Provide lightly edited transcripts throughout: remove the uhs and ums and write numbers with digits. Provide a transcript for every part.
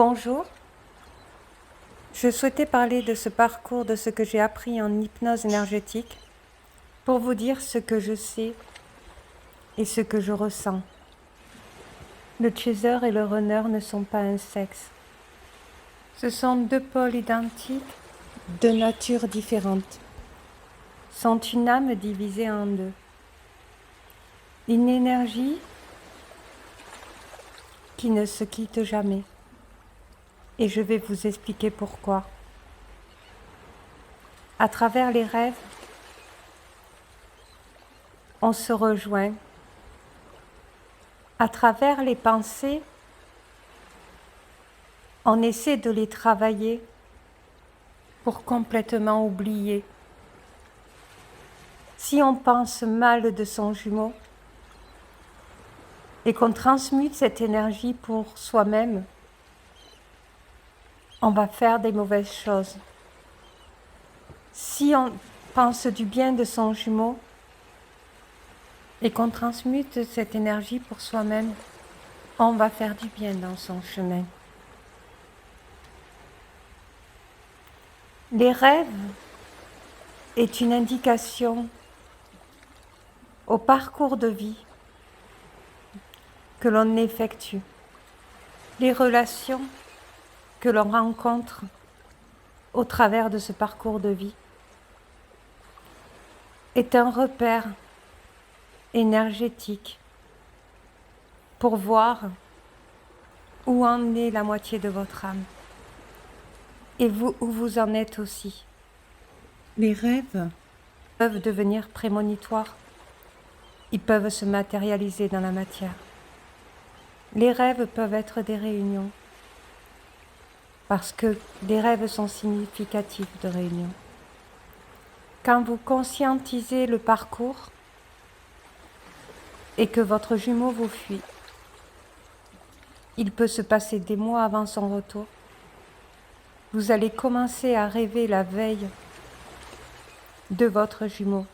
Bonjour, je souhaitais parler de ce parcours, de ce que j'ai appris en hypnose énergétique, pour vous dire ce que je sais et ce que je ressens. Le chaser et le runner ne sont pas un sexe. Ce sont deux pôles identiques, de nature différente, sont une âme divisée en deux. Une énergie qui ne se quitte jamais. Et je vais vous expliquer pourquoi. À travers les rêves, on se rejoint. À travers les pensées, on essaie de les travailler pour complètement oublier. Si on pense mal de son jumeau et qu'on transmute cette énergie pour soi-même, on va faire des mauvaises choses. Si on pense du bien de son jumeau et qu'on transmute cette énergie pour soi-même, on va faire du bien dans son chemin. Les rêves est une indication au parcours de vie que l'on effectue, les relations que l'on rencontre au travers de ce parcours de vie est un repère énergétique pour voir où en est la moitié de votre âme et vous, où vous en êtes aussi. Les rêves peuvent devenir prémonitoires, ils peuvent se matérialiser dans la matière. Les rêves peuvent être des réunions, parce que les rêves sont significatifs de réunions. Quand vous conscientisez le parcours et que votre jumeau vous fuit, il peut se passer des mois avant son retour. Vous allez commencer à rêver la veille de votre jumeau.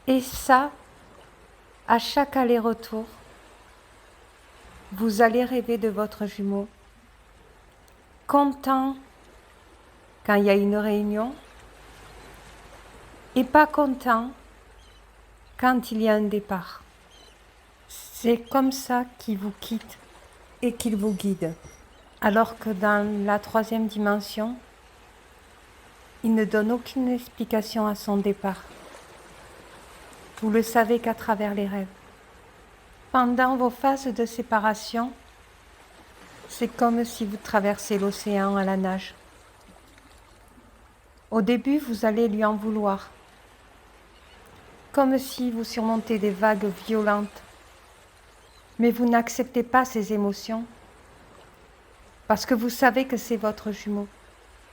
Et ça, à chaque aller-retour, vous allez rêver de votre jumeau, content quand il y a une réunion et pas content quand il y a un départ. C'est comme ça qu'il vous quitte et qu'il vous guide. Alors que dans la troisième dimension, il ne donne aucune explication à son départ. Vous le savez qu'à travers les rêves. Pendant vos phases de séparation, c'est comme si vous traversez l'océan à la nage. Au début, vous allez lui en vouloir, comme si vous surmontez des vagues violentes. Mais vous n'acceptez pas ces émotions, parce que vous savez que c'est votre jumeau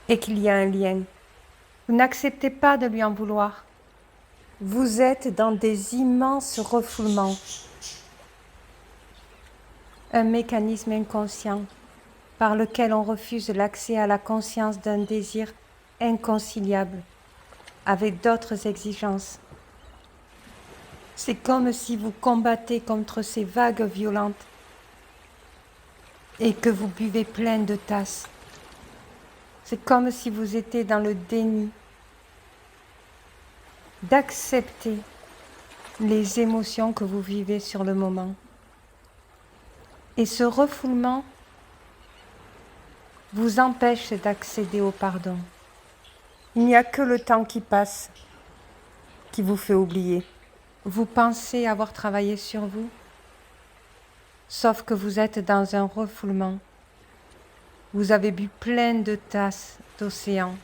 et qu'il y a un lien. Vous n'acceptez pas de lui en vouloir. Vous êtes dans des immenses refoulements. Un mécanisme inconscient par lequel on refuse l'accès à la conscience d'un désir inconciliable avec d'autres exigences. C'est comme si vous combattez contre ces vagues violentes et que vous buvez plein de tasses. C'est comme si vous étiez dans le déni d'accepter les émotions que vous vivez sur le moment. Et ce refoulement vous empêche d'accéder au pardon. Il n'y a que le temps qui passe qui vous fait oublier. Vous pensez avoir travaillé sur vous, sauf que vous êtes dans un refoulement. Vous avez bu plein de tasses d'océan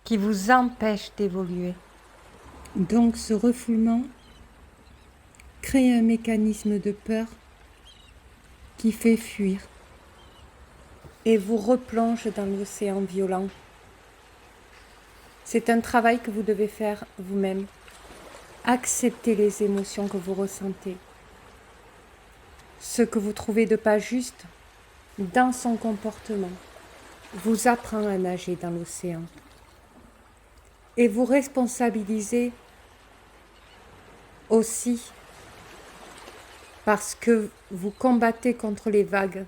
qui vous empêchent d'évoluer. Donc ce refoulement crée un mécanisme de peur qui fait fuir et vous replonge dans l'océan violent. C'est un travail que vous devez faire vous-même. Acceptez les émotions que vous ressentez. Ce que vous trouvez de pas juste dans son comportement vous apprend à nager dans l'océan. Et vous responsabilisez aussi parce que vous combattez contre les vagues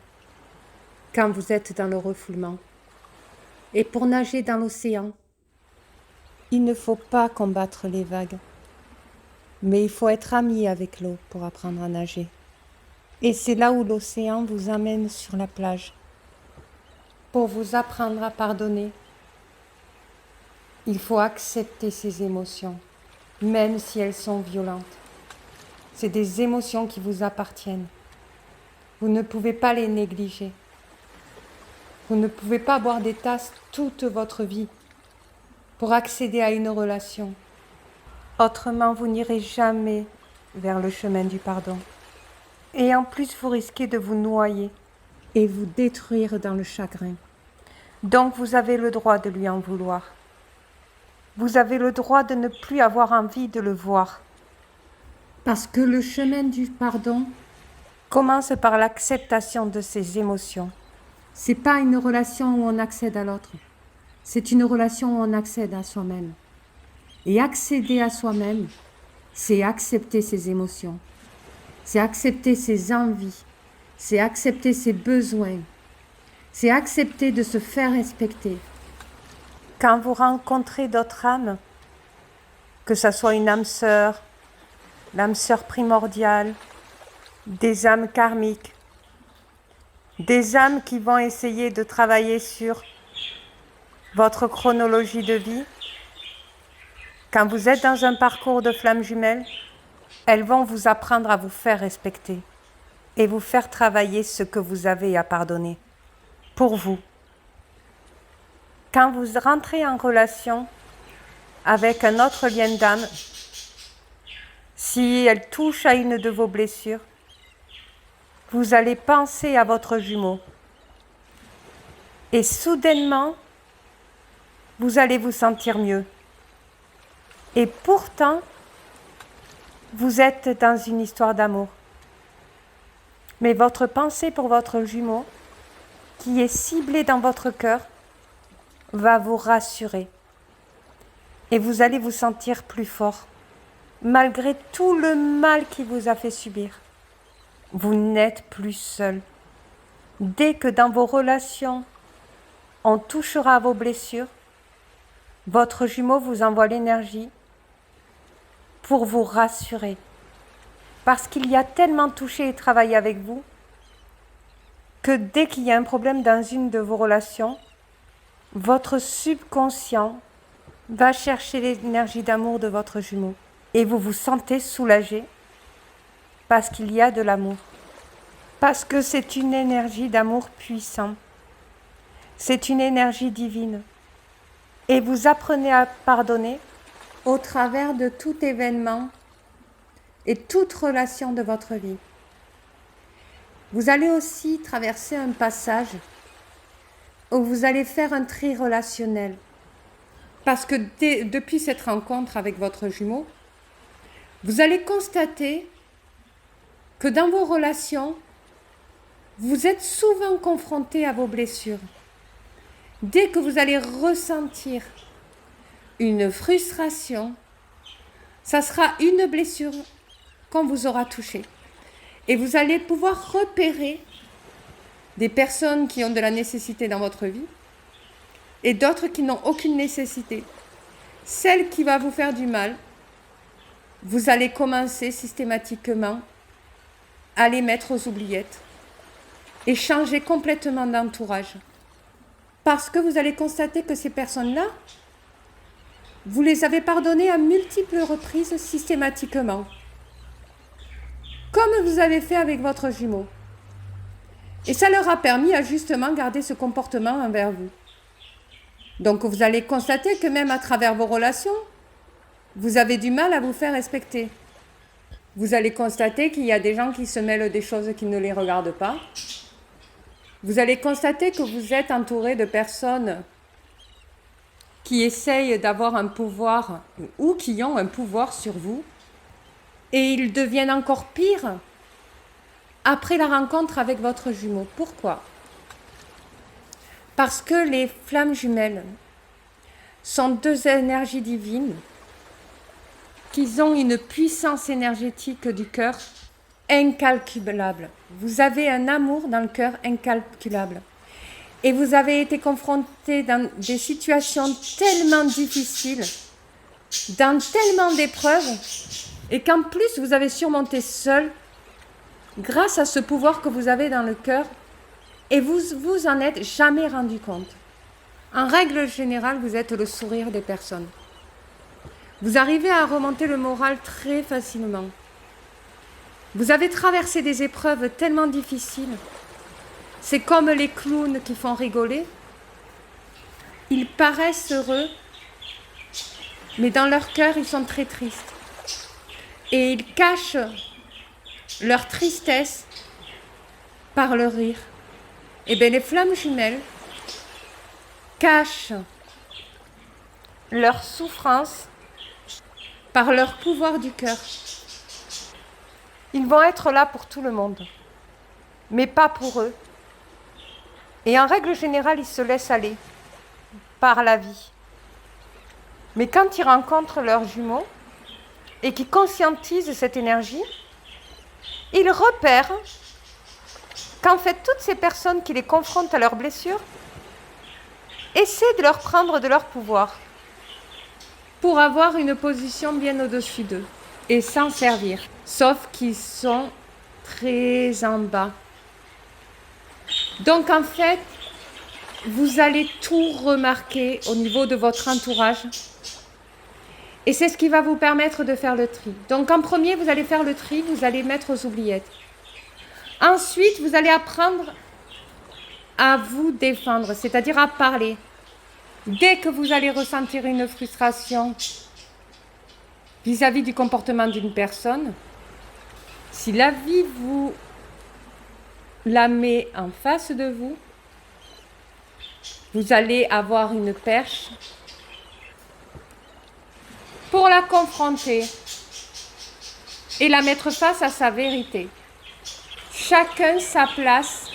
quand vous êtes dans le refoulement. Et pour nager dans l'océan, il ne faut pas combattre les vagues, mais il faut être ami avec l'eau pour apprendre à nager. Et c'est là où l'océan vous amène sur la plage, pour vous apprendre à pardonner. Il faut accepter ces émotions, même si elles sont violentes. C'est des émotions qui vous appartiennent. Vous ne pouvez pas les négliger. Vous ne pouvez pas boire des tasses toute votre vie pour accéder à une relation. Autrement, vous n'irez jamais vers le chemin du pardon. Et en plus, vous risquez de vous noyer et vous détruire dans le chagrin. Donc, vous avez le droit de lui en vouloir. Vous avez le droit de ne plus avoir envie de le voir. Parce que le chemin du pardon commence par l'acceptation de ses émotions. C'est pas une relation où on accède à l'autre. C'est une relation où on accède à soi-même. Et accéder à soi-même, c'est accepter ses émotions. C'est accepter ses envies. C'est accepter ses besoins. C'est accepter de se faire respecter. Quand vous rencontrez d'autres âmes, que ce soit une âme sœur, l'âme sœur primordiale, des âmes karmiques, des âmes qui vont essayer de travailler sur votre chronologie de vie, quand vous êtes dans un parcours de flammes jumelles, elles vont vous apprendre à vous faire respecter et vous faire travailler ce que vous avez à pardonner pour vous. Quand vous rentrez en relation avec un autre lien d'âme, si elle touche à une de vos blessures, vous allez penser à votre jumeau. Et soudainement, vous allez vous sentir mieux. Et pourtant, vous êtes dans une histoire d'amour. Mais votre pensée pour votre jumeau, qui est ciblée dans votre cœur, va vous rassurer. Et vous allez vous sentir plus fort, malgré tout le mal qu'il vous a fait subir. Vous n'êtes plus seul. Dès que dans vos relations, on touchera à vos blessures, votre jumeau vous envoie l'énergie pour vous rassurer. Parce qu'il y a tellement touché et travaillé avec vous que dès qu'il y a un problème dans une de vos relations, votre subconscient va chercher l'énergie d'amour de votre jumeau. Et vous vous sentez soulagé parce qu'il y a de l'amour. Parce que c'est une énergie d'amour puissant. C'est une énergie divine. Et vous apprenez à pardonner au travers de tout événement et toute relation de votre vie. Vous allez aussi traverser un passage où vous allez faire un tri relationnel. Parce que depuis cette rencontre avec votre jumeau, vous allez constater que dans vos relations, vous êtes souvent confronté à vos blessures. Dès que vous allez ressentir une frustration, ça sera une blessure qu'on vous aura touché. Et vous allez pouvoir repérer des personnes qui ont de la nécessité dans votre vie et d'autres qui n'ont aucune nécessité. Celle qui va vous faire du mal, vous allez commencer systématiquement à les mettre aux oubliettes et changer complètement d'entourage. Parce que vous allez constater que ces personnes-là, vous les avez pardonnées à multiples reprises systématiquement. Comme vous avez fait avec votre jumeau. Et ça leur a permis à justement garder ce comportement envers vous. Donc vous allez constater que même à travers vos relations, vous avez du mal à vous faire respecter. Vous allez constater qu'il y a des gens qui se mêlent des choses qui ne les regardent pas. Vous allez constater que vous êtes entouré de personnes qui essayent d'avoir un pouvoir ou qui ont un pouvoir sur vous. Et ils deviennent encore pires après la rencontre avec votre jumeau. Pourquoi ? Parce que les flammes jumelles sont deux énergies divines qui ont une puissance énergétique du cœur incalculable. Vous avez un amour dans le cœur incalculable. et vous avez été confronté dans des situations tellement difficiles, dans tellement d'épreuves, et qu'en plus vous avez surmonté seul grâce à ce pouvoir que vous avez dans le cœur, et vous vous en êtes jamais rendu compte. En règle générale, vous êtes le sourire des personnes. Vous arrivez à remonter le moral très facilement. Vous avez traversé des épreuves tellement difficiles. C'est comme les clowns qui font rigoler. Ils paraissent heureux, mais dans leur cœur, ils sont très tristes. Et ils cachent leur tristesse par le rire. Eh bien, les flammes jumelles cachent leur souffrance par leur pouvoir du cœur. Ils vont être là pour tout le monde, mais pas pour eux. Et en règle générale, ils se laissent aller par la vie. Mais quand ils rencontrent leurs jumeaux et qu'ils conscientisent cette énergie, ils repèrent qu'en fait, toutes ces personnes qui les confrontent à leurs blessures essaient de leur prendre de leur pouvoir pour avoir une position bien au-dessus d'eux et s'en servir. Sauf qu'ils sont très en bas. Donc en fait, vous allez tout remarquer au niveau de votre entourage. Et c'est ce qui va vous permettre de faire le tri. Donc en premier, vous allez faire le tri, vous allez mettre aux oubliettes. Ensuite, vous allez apprendre à vous défendre, c'est-à-dire à parler. Dès que vous allez ressentir une frustration vis-à-vis du comportement d'une personne, si la vie vous la met en face de vous, vous allez avoir une perche pour la confronter et la mettre face à sa vérité. Chacun sa place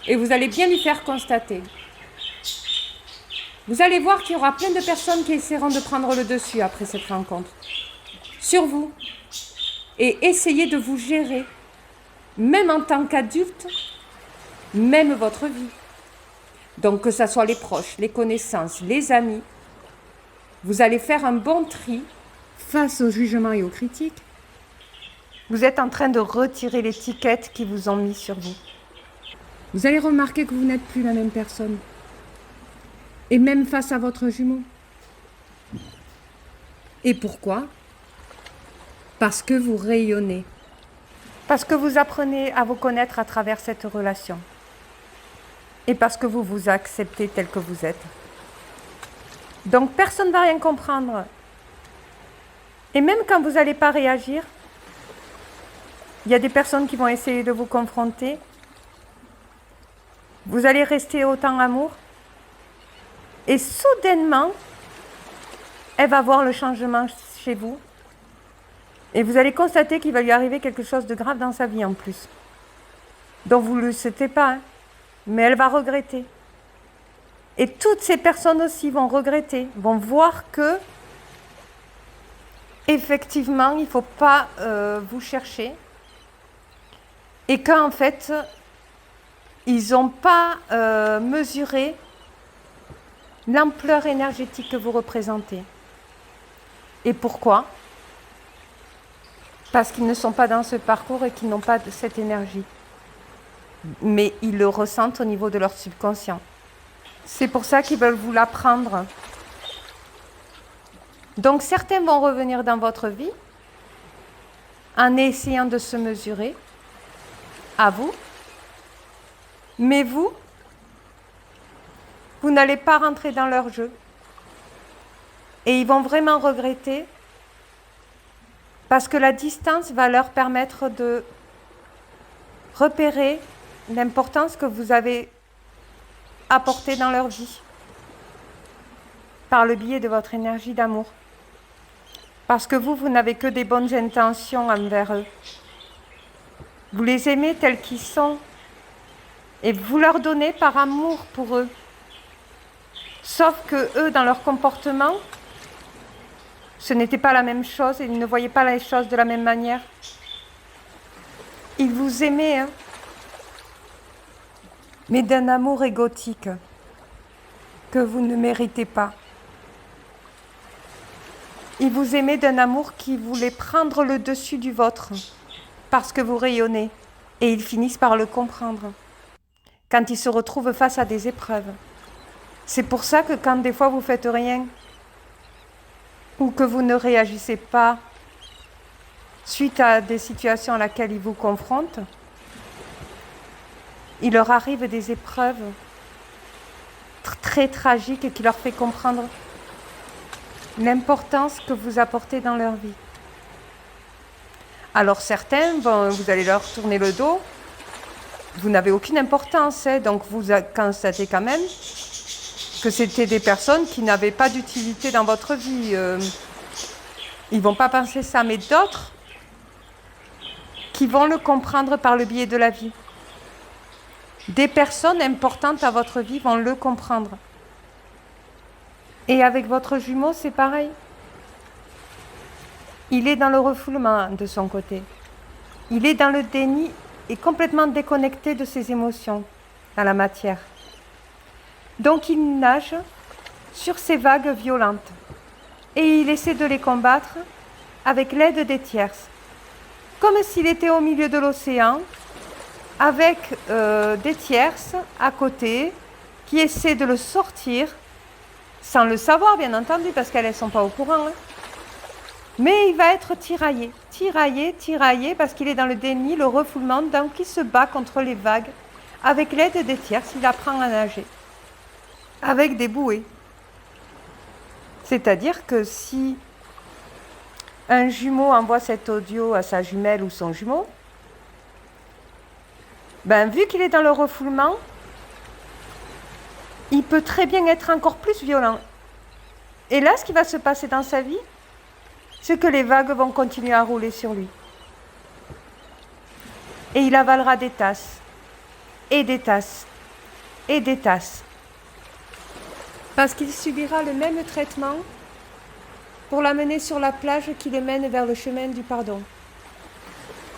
et vous allez bien lui faire constater. Vous allez voir qu'il y aura plein de personnes qui essaieront de prendre le dessus après cette rencontre sur vous et essayer de vous gérer, même en tant qu'adulte, même votre vie. Donc que ce soit les proches, les connaissances, les amis, vous allez faire un bon tri face aux jugements et aux critiques. Vous êtes en train de retirer l'étiquette qu'ils vous ont mis sur vous. Vous allez remarquer que vous n'êtes plus la même personne. Et même face à votre jumeau. Et pourquoi ? Parce que vous rayonnez. Parce que vous apprenez à vous connaître à travers cette relation. Et parce que vous vous acceptez tel que vous êtes. Donc personne ne va rien comprendre. Et même quand vous n'allez pas réagir, il y a des personnes qui vont essayer de vous confronter. Vous allez rester autant amour. Et soudainement, elle va voir le changement chez vous. Et vous allez constater qu'il va lui arriver quelque chose de grave dans sa vie en plus. dont vous ne le souhaitez pas, hein, mais elle va regretter. Et toutes ces personnes aussi vont regretter, vont voir que, effectivement, il ne faut pas vous chercher. Et qu'en fait, ils n'ont pas mesuré l'ampleur énergétique que vous représentez. Et pourquoi ? Parce qu'ils ne sont pas dans ce parcours et qu'ils n'ont pas cette énergie. Mais ils le ressentent au niveau de leur subconscient. C'est pour ça qu'ils veulent vous l'apprendre. Donc certains vont revenir dans votre vie en essayant de se mesurer à vous. Mais vous n'allez pas rentrer dans leur jeu. Et ils vont vraiment regretter parce que la distance va leur permettre de repérer l'importance que vous avez apportée dans leur vie par le biais de votre énergie d'amour. Parce que vous n'avez que des bonnes intentions envers eux. Vous les aimez tels qu'ils sont et vous leur donnez par amour pour eux. Sauf que eux, dans leur comportement, ce n'était pas la même chose et ils ne voyaient pas les choses de la même manière. Ils vous aimaient, hein. mais d'un amour égotique que vous ne méritez pas. Il vous aimait d'un amour qui voulait prendre le dessus du vôtre, parce que vous rayonnez, et ils finissent par le comprendre, quand ils se retrouvent face à des épreuves. C'est pour ça que quand des fois vous faites rien, ou que vous ne réagissez pas suite à des situations à laquelle ils vous confrontent, il leur arrive des épreuves très tragiques et qui leur fait comprendre l'importance que vous apportez dans leur vie. Alors certains, vous allez leur tourner le dos, vous n'avez aucune importance, donc vous constatez quand même que c'était des personnes qui n'avaient pas d'utilité dans votre vie. Ils ne vont pas penser ça, mais d'autres qui vont le comprendre par le biais de la vie. Des personnes importantes à votre vie vont le comprendre. Et avec votre jumeau, c'est pareil. Il est dans le refoulement de son côté. Il est dans le déni et complètement déconnecté de ses émotions dans la matière. Donc il nage sur ces vagues violentes et il essaie de les combattre avec l'aide des tierces. Comme s'il était au milieu de l'océan, avec des tierces à côté qui essaient de le sortir, sans le savoir bien entendu, parce qu'elles ne sont pas au courant. Mais il va être tiraillé, parce qu'il est dans le déni, le refoulement, donc il se bat contre les vagues. Avec l'aide des tierces, il apprend à nager, avec des bouées. C'est-à-dire que si un jumeau envoie cet audio à sa jumelle ou son jumeau, vu qu'il est dans le refoulement, il peut très bien être encore plus violent. Et là, ce qui va se passer dans sa vie, c'est que les vagues vont continuer à rouler sur lui. Et il avalera des tasses, et des tasses, et des tasses. Parce qu'il subira le même traitement pour l'amener sur la plage qui le mène vers le chemin du pardon,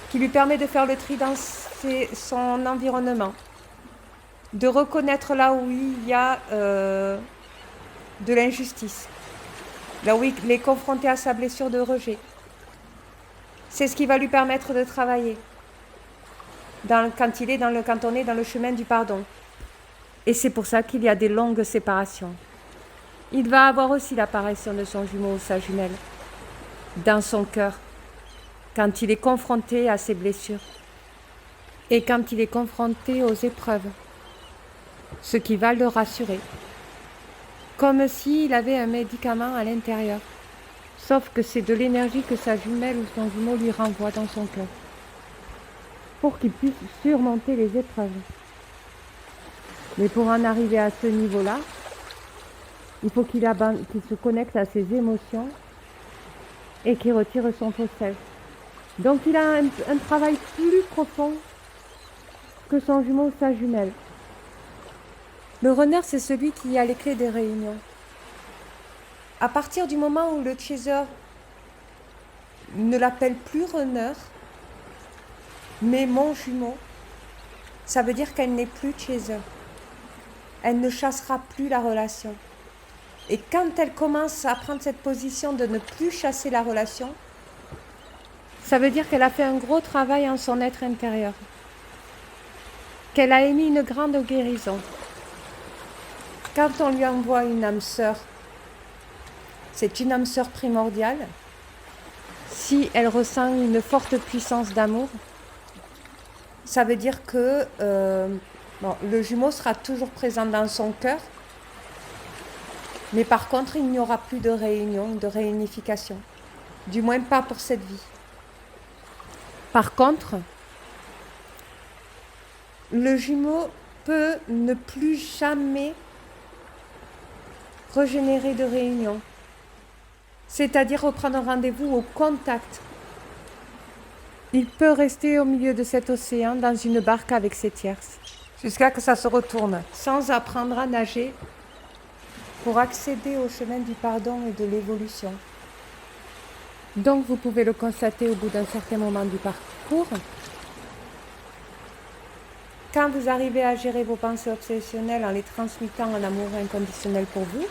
qui lui permet de faire le tri dans son environnement, de reconnaître là où il y a de l'injustice, là où il est confronté à sa blessure de rejet. C'est ce qui va lui permettre de travailler quand on est dans le chemin du pardon. Et c'est pour ça qu'il y a des longues séparations. Il va avoir aussi l'apparition de son jumeau ou sa jumelle dans son cœur quand il est confronté à ses blessures et quand il est confronté aux épreuves, ce qui va le rassurer, comme s'il avait un médicament à l'intérieur, sauf que c'est de l'énergie que sa jumelle ou son jumeau lui renvoie dans son cœur pour qu'il puisse surmonter les épreuves. Mais pour en arriver à ce niveau-là, il faut qu'il se connecte à ses émotions et qu'il retire son faussaire. Donc il a un travail plus profond que son jumeau ou sa jumelle. Le runner, c'est celui qui a les clés des réunions. À partir du moment où le chaser ne l'appelle plus runner, mais mon jumeau, ça veut dire qu'elle n'est plus chaser. Elle ne chassera plus la relation. Et quand elle commence à prendre cette position de ne plus chasser la relation, ça veut dire qu'elle a fait un gros travail en son être intérieur, qu'elle a émis une grande guérison. Quand on lui envoie une âme sœur, c'est une âme sœur primordiale. Si elle ressent une forte puissance d'amour, ça veut dire que le jumeau sera toujours présent dans son cœur, mais par contre, il n'y aura plus de réunion, de réunification. Du moins pas pour cette vie. Par contre, le jumeau peut ne plus jamais régénérer de réunion. C'est-à-dire reprendre rendez-vous au contact. Il peut rester au milieu de cet océan dans une barque avec ses tierces, jusqu'à que ça se retourne, sans apprendre à nager, pour accéder au chemin du pardon et de l'évolution. Donc vous pouvez le constater au bout d'un certain moment du parcours, quand vous arrivez à gérer vos pensées obsessionnelles en les transmettant en amour inconditionnel pour vous,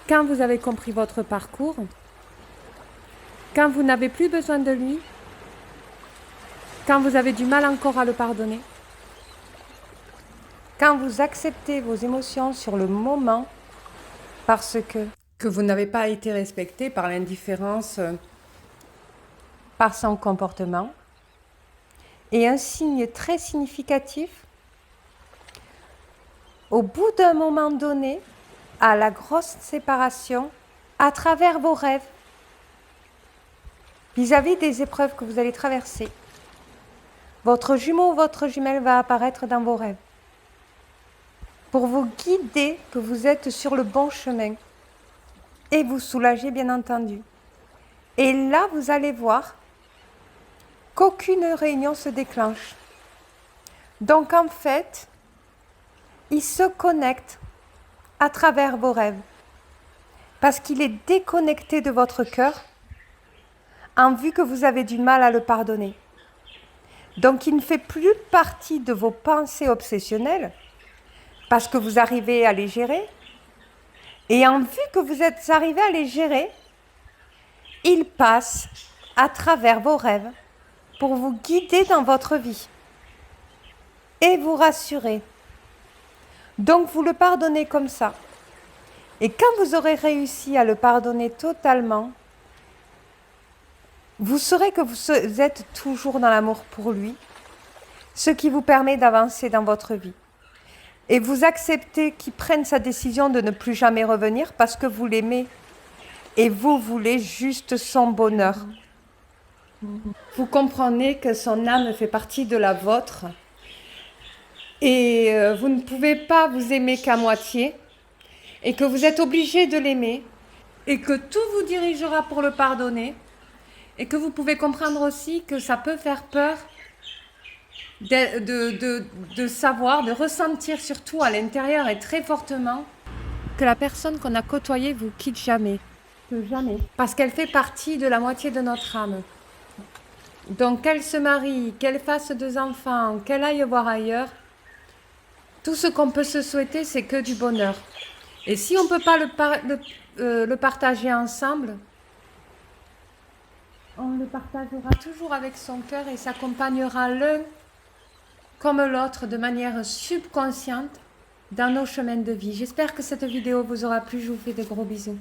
quand vous avez compris votre parcours, quand vous n'avez plus besoin de lui, quand vous avez du mal encore à le pardonner, quand vous acceptez vos émotions sur le moment parce que vous n'avez pas été respecté par l'indifférence, par son comportement, et un signe très significatif, au bout d'un moment donné, à la grosse séparation, à travers vos rêves, vis-à-vis des épreuves que vous allez traverser, votre jumeau ou votre jumelle va apparaître dans vos rêves pour vous guider que vous êtes sur le bon chemin et vous soulager bien entendu. Et là, vous allez voir qu'aucune réunion se déclenche. Donc en fait, il se connecte à travers vos rêves parce qu'il est déconnecté de votre cœur en vue que vous avez du mal à le pardonner. Donc il ne fait plus partie de vos pensées obsessionnelles parce que vous arrivez à les gérer. Et en vue que vous êtes arrivé à les gérer, il passe à travers vos rêves pour vous guider dans votre vie et vous rassurer. Donc vous le pardonnez comme ça. Et quand vous aurez réussi à le pardonner totalement, vous saurez que vous êtes toujours dans l'amour pour lui, ce qui vous permet d'avancer dans votre vie. Et vous acceptez qu'il prenne sa décision de ne plus jamais revenir parce que vous l'aimez et vous voulez juste son bonheur. Vous comprenez que son âme fait partie de la vôtre et vous ne pouvez pas vous aimer qu'à moitié et que vous êtes obligé de l'aimer et que tout vous dirigera pour le pardonner et que vous pouvez comprendre aussi que ça peut faire peur de savoir, de ressentir surtout à l'intérieur et très fortement que la personne qu'on a côtoyée vous quitte jamais. Jamais. Parce qu'elle fait partie de la moitié de notre âme. Donc qu'elle se marie, qu'elle fasse 2 enfants, qu'elle aille voir ailleurs, tout ce qu'on peut se souhaiter, c'est que du bonheur. Et si on ne peut pas le partager ensemble, on le partagera toujours avec son cœur et s'accompagnera l'un comme l'autre de manière subconsciente dans nos chemins de vie. J'espère que cette vidéo vous aura plu. Je vous fais de gros bisous.